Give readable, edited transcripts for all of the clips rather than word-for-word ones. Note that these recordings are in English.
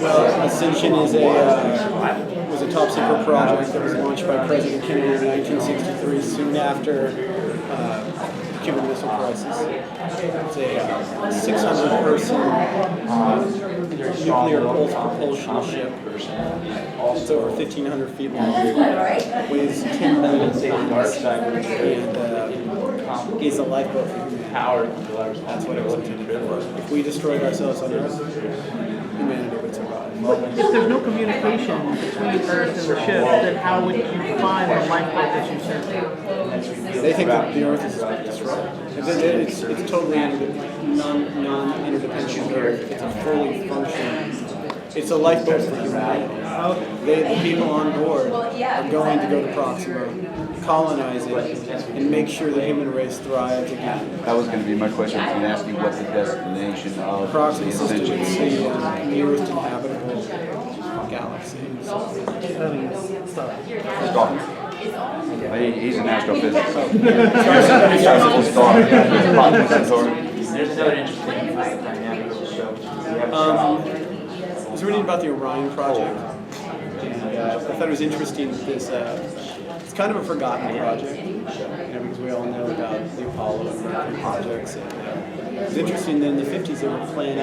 Well, Ascension is was a top secret project that was launched by President Kennedy in 1963, soon after the Cuban Missile Crisis. It's a 600-person nuclear pulse propulsion ship. It's over 1,500 feet long, weighs 10 million pounds, and is a lifeboat for humanity. That's what it was intended for. If we destroyed ourselves on Earth, humanity would survive. If there's no communication between Earth and the ship, then how would you find the lifeboat that you sent? They think that the Earth is destroyed. It's totally non-interdependent Earth. It's a fully functioning. It's a lifeboat for humanity. The people on board are going to go to Proxima, colonize it, and make sure the human race thrives again. That was going to be my question. I was going to ask you what the destination of Proxima the system Ascension is is. the nearest inhabitable galaxy. He's an astrophysicist. He starts at the star. There's another interesting dynamic to show. I was reading about the Orion project, and I thought it was interesting that this, it's kind of a forgotten project, because we all know about the Apollo and Mercury projects. And, it's interesting that in the 50s they were planning a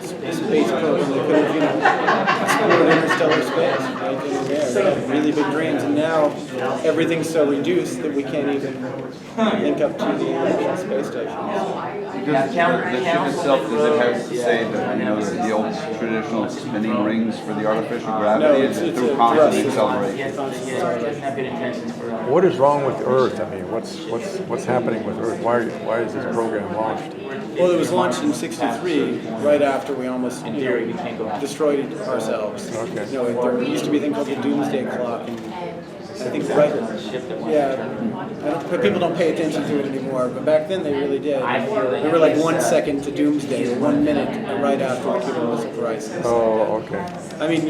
space program that could have, explored interstellar space, right? They were there. They had really big dreams, and now everything's so reduced that we can't even link up to the International Space Station. Does the ship itself, does it have to say that, the old traditional spinning rings for the artificial gravity? No, Is it it's through a constant thrust. acceleration? What is wrong with Earth? I mean, what's happening with Earth? Why is this program launched? Well, it was launched in '63, right after we almost destroyed ourselves. Okay. There used to be a thing called the Doomsday Clock, and I think people don't pay attention to it anymore, but back then they really did. They were like 1 second to Doomsday, or 1 minute right after the Cuban Missile Crisis. Oh, okay. I mean,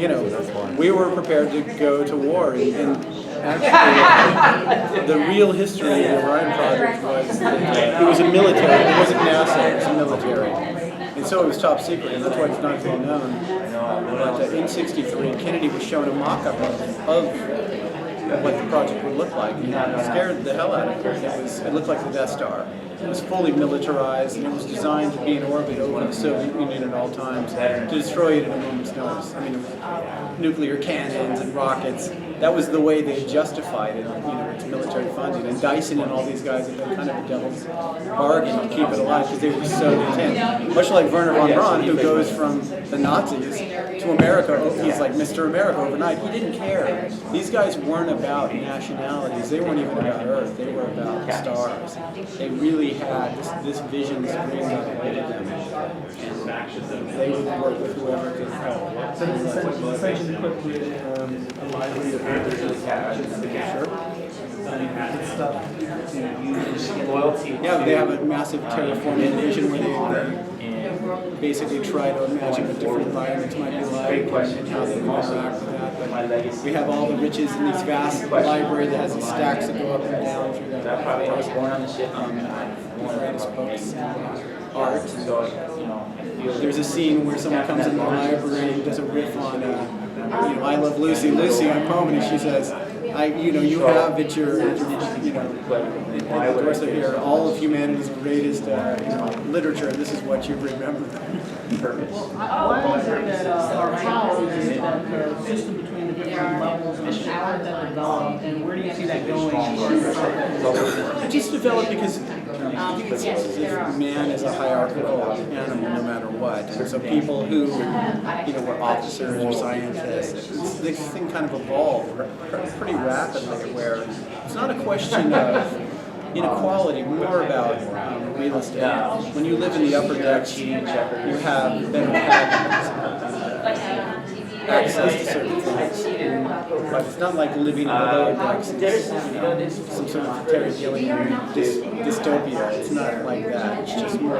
we were prepared to go to war, and actually, the real history of the Orion project was that it was a military. It wasn't NASA. It was a military, and so it was top secret, and that's why it's not as well known. But in '63, Kennedy was shown a mock-up of what the project would look like, and it scared the hell out of it. It looked like the Death Star. It was fully militarized, and it was designed to be in orbit over the Soviet Union at all times to destroy it at a moment's notice. I mean, nuclear cannons and rockets. That was the way they justified it, its military funding. And Dyson and all these guys have been kind of a devil's bargain to keep it alive because they were so intent. Much like Werner von Braun, who goes from the Nazis to America. He's like Mr. America overnight. He didn't care. These guys weren't about nationalities. They weren't even about Earth. They were about the stars. They really had this vision, this dream that awaited them. And they would work with whoever could help. So the Ascension equipped with a library of Yeah, they have a massive terraforming division where they basically try to imagine what different environments might be like and how they can interact with that. But we have all the riches in this vast library that has these stacks that go up and down through the greatest books, art. There's a scene where someone comes in the library and does a riff on, I Love Lucy, Lucy, I'm home, and she says, you have at your doorstep here all of humanity's greatest literature, and this is what you remember. Why is it that our power is the system between the different levels and how did that develop, and where do you see that going? It just developed because I think it's as if man is a hierarchical animal no matter what. And so people who, were officers or scientists, this thing kind of evolved pretty rapidly where it's not a question of inequality, more about real estate. When you live in the upper decks, you have better access to certain things. But it's not like living in the lower decks. It's some sort of Terry Gilliam dystopia. It's not like that. It's just more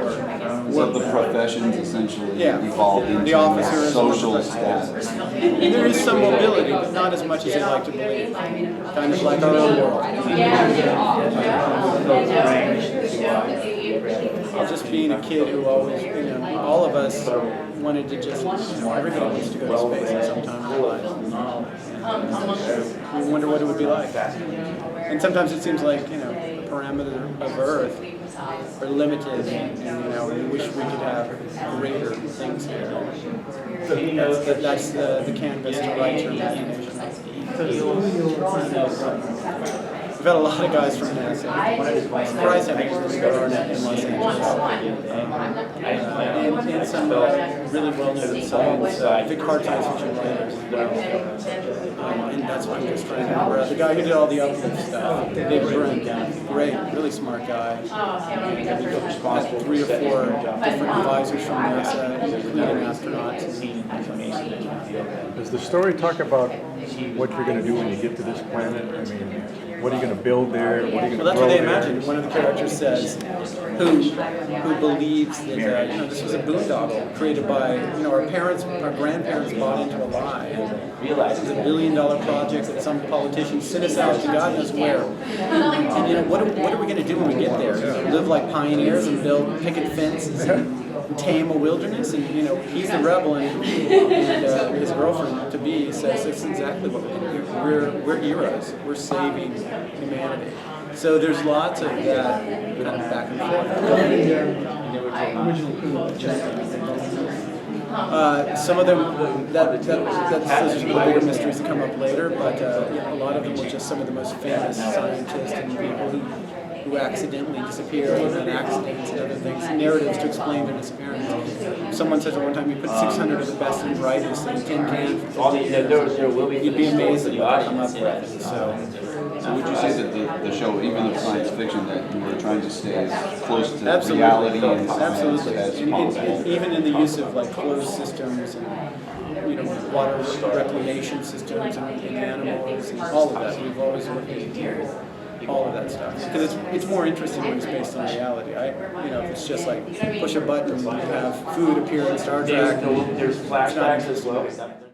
So the professions essentially evolved into the officer social status. And there is some mobility, but not as much as they like to believe. Kind of like our own world. just being a kid who always, all of us wanted to just, everybody wants to go to space at some time in their lives. And we wonder what it would be like. And sometimes it seems like, the parameters of Earth are limited, and we wish we could have greater things here. That's the canvas to write your imagination. We've had a lot of guys from NASA. I'm surprised how many there are in Los Angeles. And some really well-known science. Vic Hart's such a writer as well. And that's what I'm just trying to remember. The guy who did all the uplift stuff, David Brent, great, really smart guy. Had 3 or 4 different advisors from NASA, including astronauts. Does the story talk about what you're going to do when you get to this planet? I mean, what are you going to build there? What are you going to Well, that's grow what they there? imagine. One of the characters says, who believes that this was a boondoggle created by our grandparents bought into a lie. And this is $1 billion project that some politicians sent us out to God knows where. And what are we going to do when we get there? Live like pioneers and build picket fences and tame a wilderness? And he's the rebel, and his girlfriend to be says that's exactly what we're going to do. We're heroes. We're saving humanity. So there's lots of that kind of back and forth. Some of them, those are the bigger mysteries that come up later, but a lot of them were just some of the most famous scientists and people who accidentally disappear, and accidents and other things, narratives to explain their disappearance. Someone said at one time, you put 600 of the best and brightest in a tin can for 50 years, you'd be amazed at what they come up with. So would you say that the show, even though science fiction, that you were trying to stay as close to absolutely, reality and absolutely, as possible? even in the use of like closed systems and water reclamation systems and animals and all of that, we've always looked into all of that stuff because it's more interesting when it's based on reality. If it's just like push a button and have food appear in Star Trek, There's it's not flashbacks as interesting. well.